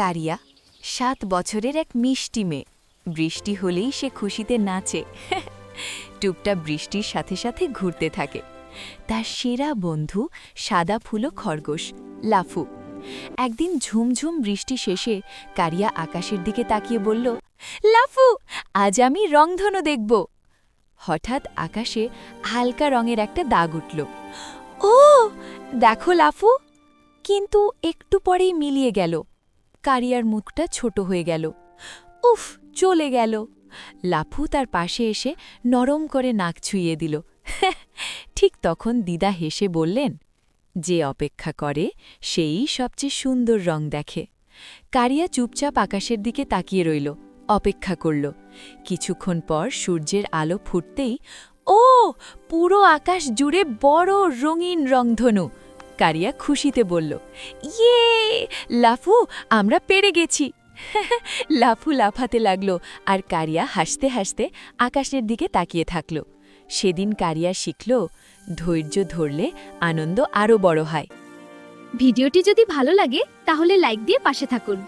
কারিয়া ৭ বছরের এক মিষ্টি মেয়ে। বৃষ্টি হলেই সে খুশিতে নাচে। টুপটা বৃষ্টির সাথে সাথে ঘুরতে থাকে। তার সেরা বন্ধু সাদা ফুলো খরগোশ লাফু। একদিন ঝুমঝুম বৃষ্টি শেষে কারিয়া আকাশের দিকে তাকিয়ে বলল, লাফু, আজ আমি রংধনু দেখব। হঠাৎ আকাশে হালকা রঙের একটা দাগ উঠল। ও দেখো লাফু, কিন্তু একটু পরেই মিলিয়ে গেল। কারিয়ার মুখটা ছোট হয়ে গেল। উফ, চলে গেল। লাফু তার পাশে এসে নরম করে নাক ছুঁয়ে দিল। ঠিক তখন দিদা হেসে বললেন, যে অপেক্ষা করে সেই সবচেয়ে সুন্দর রং দেখে। কারিয়া চুপচাপ আকাশের দিকে তাকিয়ে রইল, অপেক্ষা করল। কিছুক্ষণ পর সূর্যের আলো ফুটতেই ও পুরো আকাশ জুড়ে বড় রঙিন রংধনু। কারিয়া খুশিতে বলল, ইয়ে লাফু, আমরা পেরে গেছি। লাফু লাফাতে লাগল আর কারিয়া হাসতে হাসতে আকাশের দিকে তাকিয়ে থাকল। সেদিন কারিয়া শিখল, ধৈর্য ধরলে আনন্দ আরও বড় হয়। ভিডিওটি যদি ভালো লাগে তাহলে লাইক দিয়ে পাশে থাকুন।